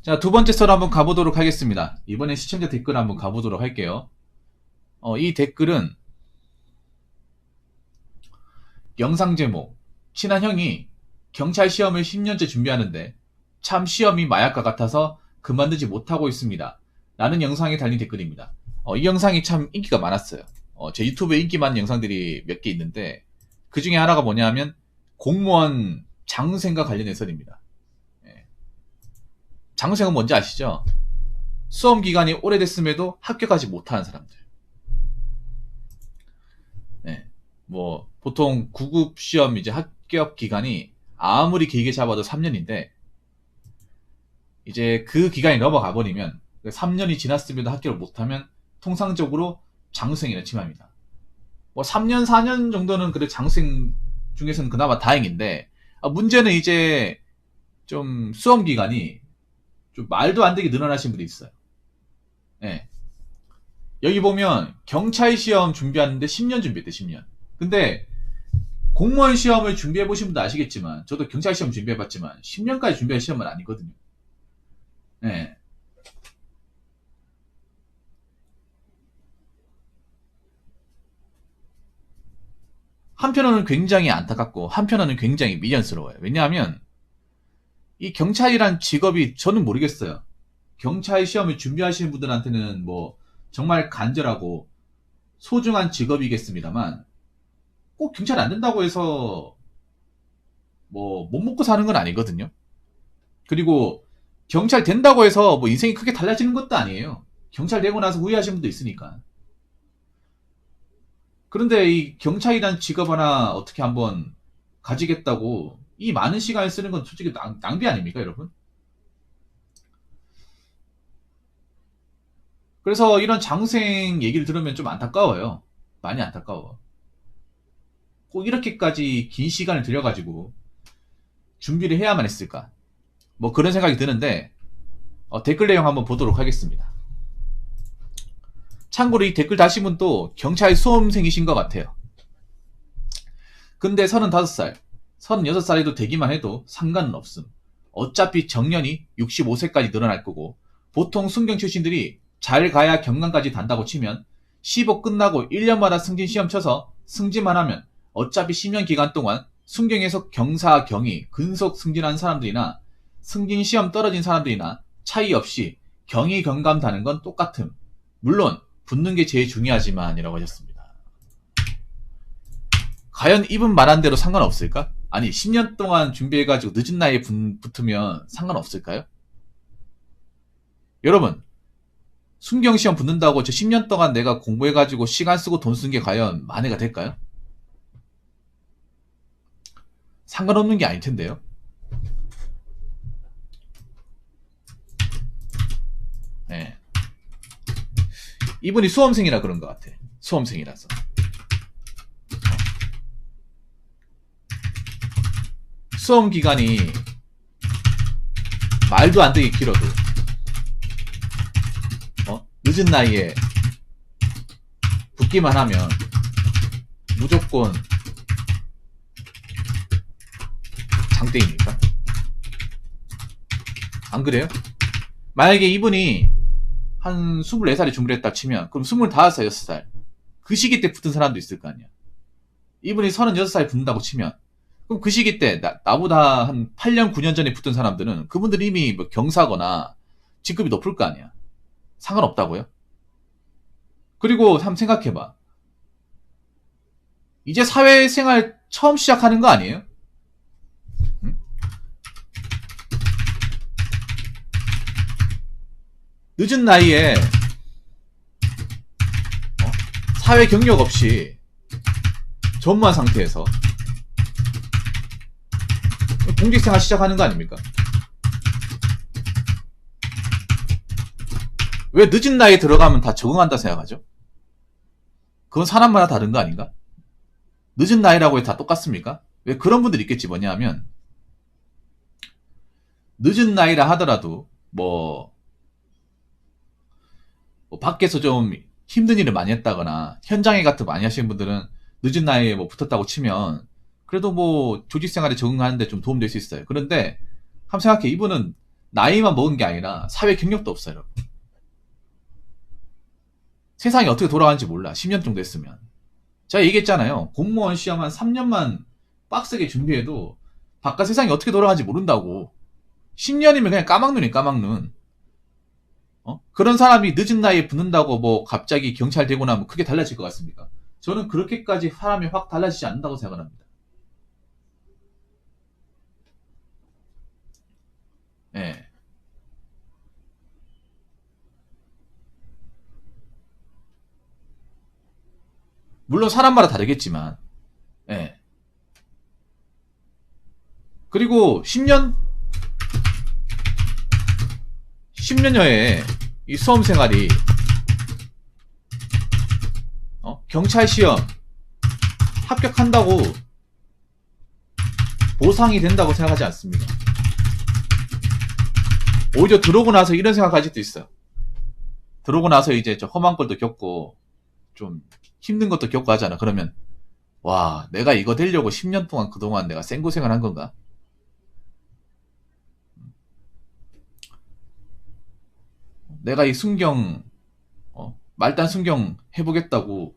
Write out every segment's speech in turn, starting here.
자, 두 번째 썰 한번 가보도록 하겠습니다. 이번엔 시청자 댓글 한번 가보도록 할게요. 이 댓글은 영상 제목, 친한 형이 경찰 시험을 10년째 준비하는데 참 시험이 마약과 같아서 그만두지 못하고 있습니다. 라는 영상에 달린 댓글입니다. 이 영상이 참 인기가 많았어요. 제 유튜브에 인기 많은 영상들이 몇 개 있는데 그 중에 하나가 뭐냐면 공무원 장생과 관련된 썰입니다. 장생은 뭔지 아시죠? 수험 기간이 오래됐음에도 합격하지 못하는 사람들. 네. 뭐 보통 9급 시험 이제 합격 기간이 아무리 길게 잡아도 3년인데 이제 그 기간이 넘어가 버리면 3년이 지났음에도 합격을 못하면 통상적으로 장수생이라 칭합니다. 뭐 3년, 4년 정도는 그래 장수생 중에서는 그나마 다행인데 문제는 이제 좀 수험 기간이 좀 말도 안 되게 늘어나신 분이 있어요. 네. 여기 보면 경찰 시험 준비하는데 10년 준비했대, 10년. 근데 공무원 시험을 준비해 보신 분도 아시겠지만 저도 경찰 시험 준비해 봤지만 10년까지 준비할 시험은 아니거든요. 네. 한편으로는 굉장히 안타깝고 한편으로는 굉장히 미련스러워요. 왜냐하면 이 경찰이란 직업이 저는 모르겠어요. 경찰 시험을 준비하시는 분들한테는 뭐 정말 간절하고 소중한 직업이겠습니다만 꼭 경찰 안 된다고 해서 뭐 못 먹고 사는 건 아니거든요. 그리고 경찰 된다고 해서 뭐 인생이 크게 달라지는 것도 아니에요. 경찰 되고 나서 후회하시는 분도 있으니까. 그런데 이 경찰이란 직업 하나 어떻게 한번 가지겠다고 이 많은 시간을 쓰는 건 솔직히 낭비 아닙니까, 여러분? 그래서 이런 장생 얘기를 들으면 좀 안타까워요. 많이 안타까워. 꼭 이렇게까지 긴 시간을 들여가지고 준비를 해야만 했을까? 뭐 그런 생각이 드는데 댓글 내용 한번 보도록 하겠습니다. 참고로 이 댓글 다신 분도 경찰 수험생이신 것 같아요. 근데 35살, 36살에도 되기만 해도 상관은 없음. 어차피 정년이 65세까지 늘어날 거고 보통 순경 출신들이 잘 가야 경관까지 단다고 치면 15 끝나고 1년마다 승진 시험 쳐서 승진만 하면 어차피 10년 기간 동안 순경에서 경사, 경위, 근속 승진한 사람들이나 승진 시험 떨어진 사람들이나 차이 없이 경위, 경감 다는 건 똑같음. 물론 붙는 게 제일 중요하지만 이라고 하셨습니다. 과연 이분 말한 대로 상관없을까? 아니 10년 동안 준비해가지고 늦은 나이에 붙으면 상관없을까요? 여러분 순경시험 붙는다고 저 10년 동안 내가 공부해가지고 시간 쓰고 돈 쓴 게 과연 만회가 될까요? 상관없는 게 아닐 텐데요. 네. 이분이 수험생이라 그런 것 같아. 수험생이라서. 수험 기간이 말도 안 되게 길어도 늦은 나이에 붙기만 하면 무조건 장땡입니까? 안 그래요? 만약에 이분이 한 24살에 준비를 했다 치면 그럼 25살, 6살 그 시기 때 붙은 사람도 있을 거 아니야. 이분이 36살에 붙는다고 치면 그럼 그 시기 때 나보다 한 8년, 9년 전에 붙은 사람들은 그분들이 이미 뭐 경사거나 직급이 높을 거 아니야. 상관없다고요? 그리고 한번 생각해봐. 이제 사회생활 처음 시작하는 거 아니에요? 응? 늦은 나이에 사회 경력 없이 전무한 상태에서 공직생활 시작하는 거 아닙니까? 왜 늦은 나이에 들어가면 다 적응한다 생각하죠? 그건 사람마다 다른 거 아닌가? 늦은 나이라고 해서 다 똑같습니까? 왜 그런 분들이 있겠지. 뭐냐 하면 늦은 나이라 하더라도 뭐 밖에서 좀 힘든 일을 많이 했다거나 현장에 같은 많이 하시는 분들은 늦은 나이에 뭐 붙었다고 치면 그래도 뭐 조직 생활에 적응하는데 좀 도움될 수 있어요. 그런데 한번 생각해. 이분은 나이만 먹은 게 아니라 사회 경력도 없어요, 여러분. 세상이 어떻게 돌아가는지 몰라. 10년 정도 했으면. 제가 얘기했잖아요. 공무원 시험 한 3년만 빡세게 준비해도 바깥 세상이 어떻게 돌아가는지 모른다고. 10년이면 그냥 까막눈이 까막눈. 그런 사람이 늦은 나이에 붙는다고 뭐 갑자기 경찰 되고 나면 크게 달라질 것 같습니까? 저는 그렇게까지 사람이 확 달라지지 않는다고 생각합니다. 예. 물론 사람마다 다르겠지만, 예. 그리고 10년여의 이 수험 생활이, 경찰 시험 합격한다고 보상이 된다고 생각하지 않습니다. 오히려 들어오고 나서 이런 생각할 수도 있어요. 들어오고 나서 이제 좀 험한 것도 겪고, 좀 힘든 것도 겪고 하잖아. 그러면, 와, 내가 이거 되려고 10년 동안 그동안 내가 생고생을 한 건가? 내가 이 순경, 말단 순경 해보겠다고,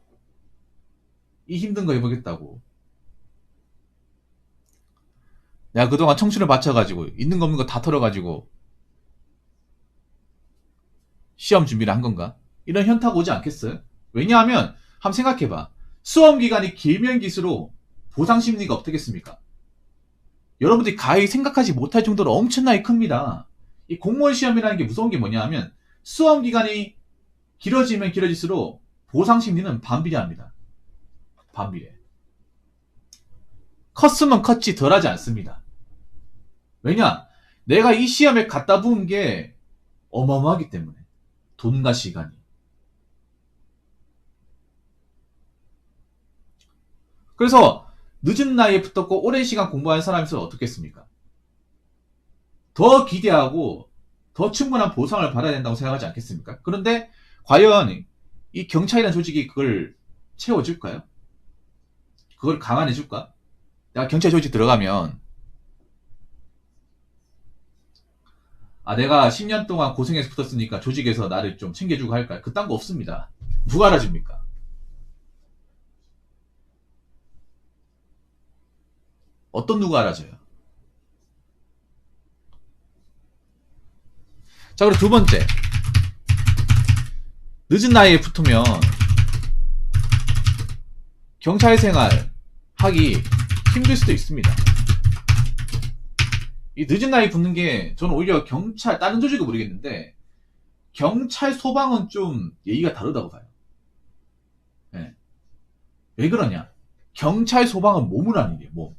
이 힘든 거 해보겠다고. 내가 그동안 청춘을 바쳐가지고, 있는 거 없는 거 다 털어가지고, 시험 준비를 한 건가? 이런 현타가 오지 않겠어요? 왜냐하면, 한번 생각해봐. 수험 기간이 길면 길수록 보상 심리가 어떻겠습니까? 여러분들이 가히 생각하지 못할 정도로 엄청나게 큽니다. 이 공무원 시험이라는 게 무서운 게 뭐냐 하면, 수험 기간이 길어지면 길어질수록 보상 심리는 반비례합니다. 반비례. 컸으면 컸지 덜하지 않습니다. 왜냐? 내가 이 시험에 갖다 부은 게 어마어마하기 때문에. 돈과 시간이. 그래서 늦은 나이에 붙었고 오랜 시간 공부한 사람에서 어떻겠습니까? 더 기대하고 더 충분한 보상을 받아야 된다고 생각하지 않겠습니까? 그런데 과연 이 경찰이라는 조직이 그걸 채워줄까요? 그걸 감안해줄까? 내가 경찰 조직 들어가면 내가 10년 동안 고생해서 붙었으니까 조직에서 나를 좀 챙겨주고 할까? 그딴 거 없습니다. 누가 알아줍니까? 어떤 누가 알아줘요? 자, 그리고 두 번째. 늦은 나이에 붙으면 경찰 생활 하기 힘들 수도 있습니다. 이 늦은 나이에 붙는 게 저는 오히려 경찰, 다른 조직은 모르겠는데 경찰 소방은 좀 예의가 다르다고 봐요. 네. 왜 그러냐? 경찰 소방은 몸을 하는 일이에요. 몸.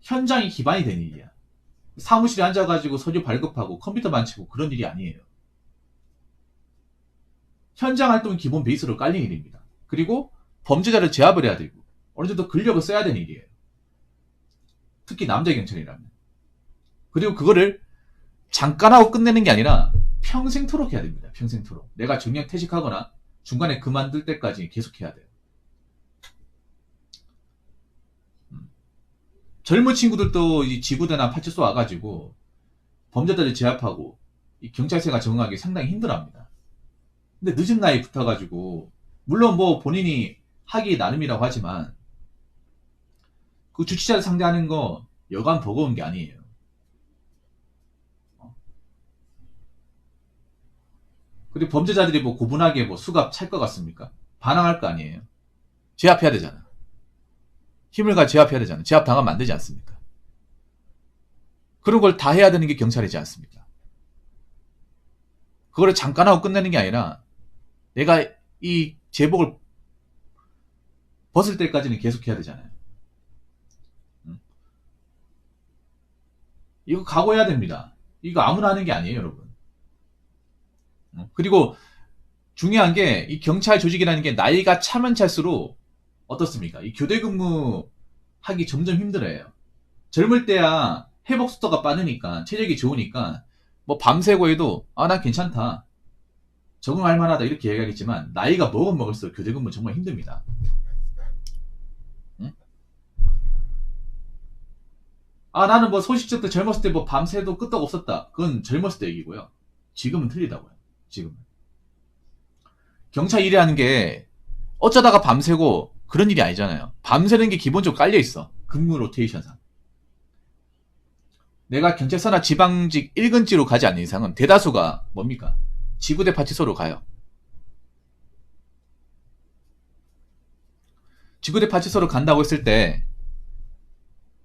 현장이 기반이 되는 일이야. 사무실에 앉아가지고 서류 발급하고 컴퓨터 만지고 그런 일이 아니에요. 현장 활동은 기본 베이스로 깔린 일입니다. 그리고 범죄자를 제압을 해야 되고 어느 정도 근력을 써야 되는 일이에요. 특히 남자 경찰이라면. 그리고 그거를 잠깐 하고 끝내는 게 아니라 평생토록 해야 됩니다. 평생토록. 내가 정년 퇴직하거나 중간에 그만둘 때까지 계속 해야 돼요. 젊은 친구들도 이 지구대나 파출소 와가지고 범죄자를 제압하고 이 경찰생활 적응하기 상당히 힘들어합니다. 근데 늦은 나이에 붙어가지고 물론 뭐 본인이 하기 나름이라고 하지만 그 주치자를 상대하는 거 여간 버거운 게 아니에요. 그리고 범죄자들이 뭐 고분하게 뭐 수갑 찰 것 같습니까? 반항할 거 아니에요. 제압해야 되잖아. 힘을 가해 제압해야 되잖아. 제압 당하면 안 되지 않습니까? 그런 걸 다 해야 되는 게 경찰이지 않습니까? 그거를 잠깐 하고 끝내는 게 아니라 내가 이 제복을 벗을 때까지는 계속 해야 되잖아요. 이거 각오해야 됩니다. 이거 아무나 하는 게 아니에요, 여러분. 그리고 중요한 게 이 경찰 조직이라는 게 나이가 차면 찰수록 어떻습니까? 이 교대 근무 하기 점점 힘들어요. 젊을 때야 회복 속도가 빠르니까 체력이 좋으니까 뭐 밤새고 해도 난 괜찮다. 적응할 만하다 이렇게 얘기하겠지만 나이가 먹으면 먹을수록 교대 근무 정말 힘듭니다. 응? 아, 나는 뭐 소식적 때 젊었을 때 뭐 밤새도 끄떡 없었다. 그건 젊었을 때 얘기고요. 지금은 틀리다고요. 지금은. 경찰 일이라는 게 어쩌다가 밤새고 그런 일이 아니잖아요. 밤새는 게 기본적으로 깔려 있어. 근무 로테이션상. 내가 경찰서나 지방직 1근지로 가지 않는 이상은 대다수가 뭡니까? 지구대 파출소로 가요. 지구대 파출소로 간다고 했을 때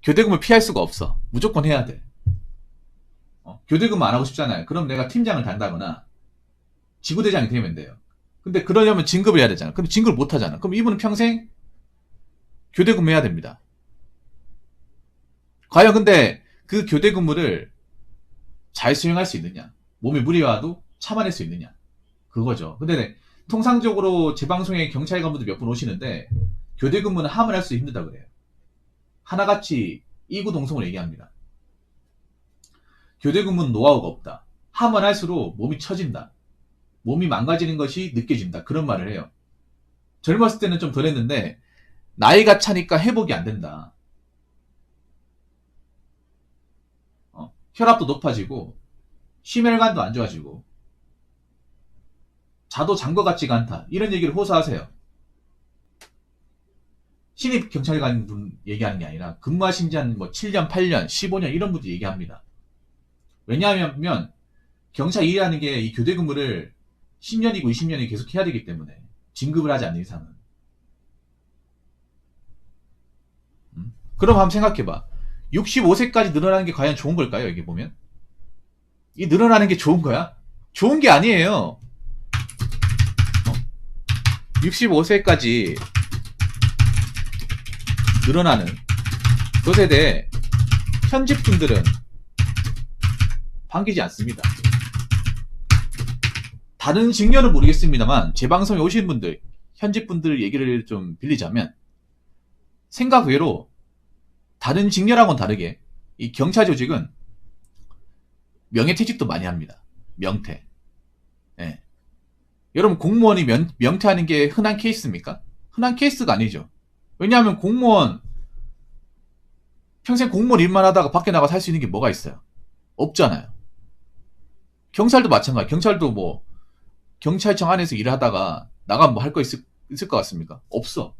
교대근무 피할 수가 없어. 무조건 해야 돼. 교대근무 안 하고 싶잖아요. 그럼 내가 팀장을 단다거나 지구대장이 되면 돼요. 근데 그러려면 진급을 해야 되잖아. 그럼 진급을 못 하잖아. 그럼 이분은 평생 교대근무 해야 됩니다. 과연 근데 그 교대근무를 잘 수행할 수 있느냐? 몸에 무리 와도 참아낼 수 있느냐? 그거죠. 근데 통상적으로 제 방송에 경찰 간부들 몇 분 오시는데 교대근무는 함을 할 수 힘들다 그래요. 하나같이 이구동성을 얘기합니다. 교대근무는 노하우가 없다. 함을 할수록 몸이 처진다. 몸이 망가지는 것이 느껴진다. 그런 말을 해요. 젊었을 때는 좀 덜했는데 나이가 차니까 회복이 안 된다. 혈압도 높아지고 심혈관도 안 좋아지고 자도 잔 것 같지가 않다. 이런 얘기를 호소하세요. 신입 경찰관 분 얘기하는 게 아니라 근무하신 지 한 뭐 7년, 8년, 15년 이런 분들 얘기합니다. 왜냐하면 경찰 일이라는 게 이 교대 근무를 10년이고 20년이 계속 해야 되기 때문에 진급을 하지 않는 이상은. 그럼 한번 생각해봐. 65세까지 늘어나는 게 과연 좋은 걸까요? 여기 보면 이 늘어나는 게 좋은 거야? 좋은 게 아니에요. 65세까지 늘어나는 그 세대 현직 분들은 반기지 않습니다. 다른 직렬은 모르겠습니다만 제 방송에 오신 분들 현직 분들 얘기를 좀 빌리자면 생각 외로 다른 직렬하고는 다르게 이 경찰 조직은 명예퇴직도 많이 합니다. 명퇴. 예. 여러분 공무원이 명퇴하는 게 흔한 케이스입니까? 흔한 케이스가 아니죠. 왜냐하면 공무원 평생 공무원 일만 하다가 밖에 나가 살 수 있는 게 뭐가 있어요? 없잖아요. 경찰도 마찬가지. 경찰도 뭐 경찰청 안에서 일을 하다가 나가면 뭐 할 거 있을 것 같습니까? 없어.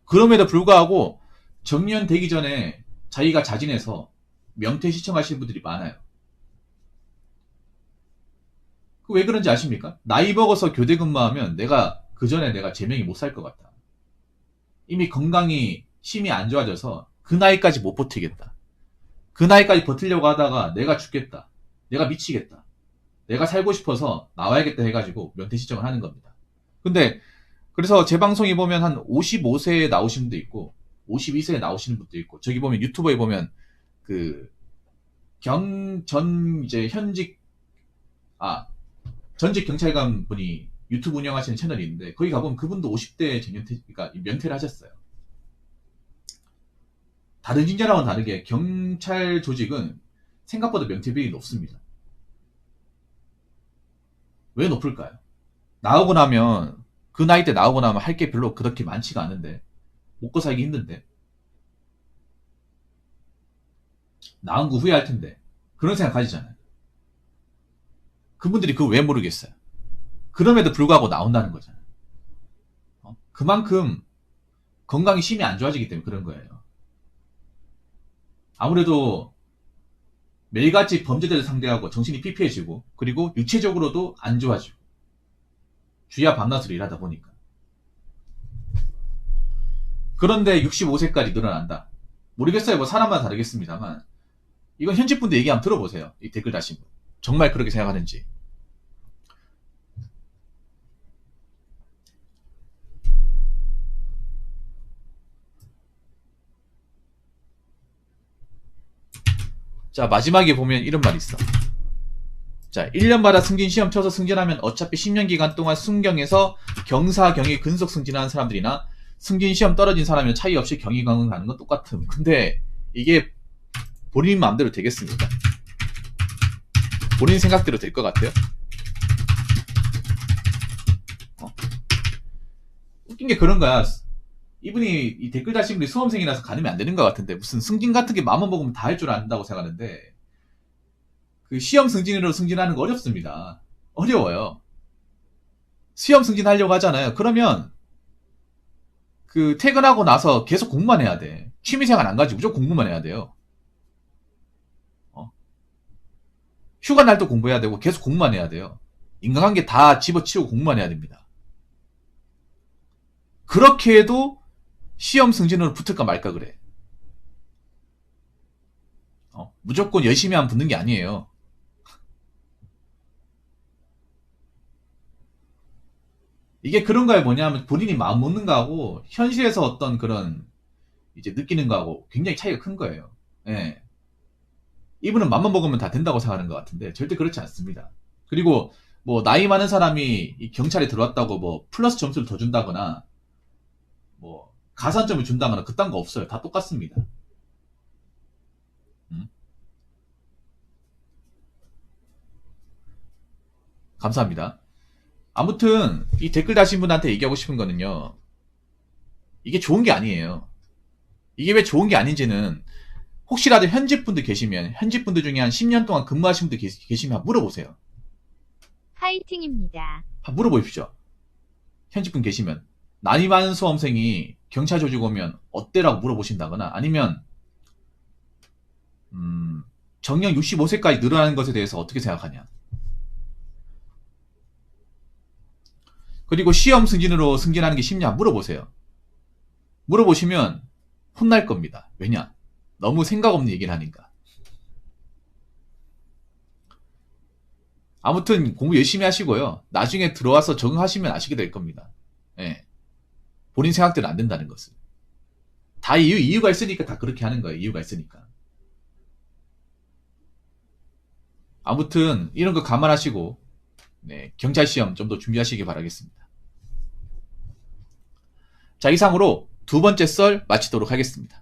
그럼에도 불구하고 정년되기 전에 자기가 자진해서 명퇴 시청하시는 분들이 많아요. 왜 그런지 아십니까? 나이 먹어서 교대 근무하면 내가 그 전에 내가 제명이 못 살 것 같다. 이미 건강이 심히 안 좋아져서 그 나이까지 못 버티겠다. 그 나이까지 버티려고 하다가 내가 죽겠다. 내가 미치겠다. 내가 살고 싶어서 나와야겠다 해가지고 면퇴 시청을 하는 겁니다. 근데 그래서 제 방송에 보면 한 55세에 나오시는 분도 있고 52세에 나오시는 분도 있고 저기 보면 유튜버에 보면 그 이제 전직 경찰관 분이 유튜브 운영하시는 채널이 있는데 거기 가보면 그분도 50대에 그러니까 면퇴를 하셨어요. 다른 직렬하고는 다르게 경찰 조직은 생각보다 면퇴 비율이 높습니다. 왜 높을까요? 나오고 나면 그 나이 때 나오고 나면 할 게 별로 그렇게 많지가 않은데 먹고 살기 힘든데 나온 거 후회할 텐데 그런 생각 가지잖아요. 그분들이 그거 왜 모르겠어요. 그럼에도 불구하고 나온다는 거잖아요. 그만큼 건강이 심히 안 좋아지기 때문에 그런 거예요. 아무래도 매일같이 범죄자를 상대하고 정신이 피폐해지고 그리고 육체적으로도 안 좋아지고 주야 밤낮으로 일하다 보니까. 그런데 65세까지 늘어난다. 모르겠어요. 뭐 사람마다 다르겠습니다만 이건 현직 분들 얘기 한번 들어보세요. 이 댓글 다신 분. 정말 그렇게 생각하는지. 자, 마지막에 보면 이런 말이 있어. 자, 1년마다 승진 시험 쳐서 승진하면 어차피 10년 기간 동안 순경에서 경사, 경위, 근속 승진하는 사람들이나 승진 시험 떨어진 사람이나 차이 없이 경위강은 가는 건 똑같음. 근데 이게 본인 마음대로 되겠습니까? 본인 생각대로 될 것 같아요? 웃긴 게 그런 거야. 이분이 이 댓글 다신 분이 수험생이라서 가늠이 안 되는 것 같은데, 무슨 승진 같은 게 마음만 먹으면 다 할 줄 안다고 생각하는데, 그 시험 승진으로 승진하는 거 어렵습니다. 어려워요. 시험 승진하려고 하잖아요. 그러면 그 퇴근하고 나서 계속 공부만 해야 돼. 취미생활 안 가지고 무조건 공부만 해야 돼요. 휴가 날도 공부해야 되고 계속 공부만 해야 돼요. 인간관계 다 집어치우고 공부만 해야 됩니다. 그렇게 해도 시험 승진으로 붙을까 말까 그래. 무조건 열심히 하면 붙는 게 아니에요. 이게 그런 거에 뭐냐면 본인이 마음 먹는 거하고 현실에서 어떤 그런 이제 느끼는 거하고 굉장히 차이가 큰 거예요. 예. 이분은 맘만 먹으면 다 된다고 생각하는 것 같은데 절대 그렇지 않습니다. 그리고 뭐 나이 많은 사람이 이 경찰에 들어왔다고 뭐 플러스 점수를 더 준다거나 뭐 가산점을 준다거나 그딴 거 없어요. 다 똑같습니다. 감사합니다. 아무튼 이 댓글 다신 분한테 얘기하고 싶은 거는요. 이게 좋은 게 아니에요. 이게 왜 좋은 게 아닌지는 혹시라도 현직 분들 계시면 현직 분들 중에 한 10년 동안 근무하신 분들 계시면 물어보세요. 파이팅입니다. 물어보십시오. 현직 분 계시면 나이 많은 수험생이 경찰 조직 오면 어때라고 물어보신다거나 아니면 정년 65세까지 늘어나는 것에 대해서 어떻게 생각하냐. 그리고 시험 승진으로 승진하는 게 쉽냐 물어보세요. 물어보시면 혼날 겁니다. 왜냐? 너무 생각 없는 얘기를 하니까. 아무튼 공부 열심히 하시고요. 나중에 들어와서 적응하시면 아시게 될 겁니다. 예. 본인 생각대로 안 된다는 것을. 다 이유가 있으니까 다 그렇게 하는 거예요. 이유가 있으니까. 아무튼 이런 거 감안하시고 네, 경찰 시험 좀 더 준비하시기 바라겠습니다. 자, 이상으로 두 번째 썰 마치도록 하겠습니다.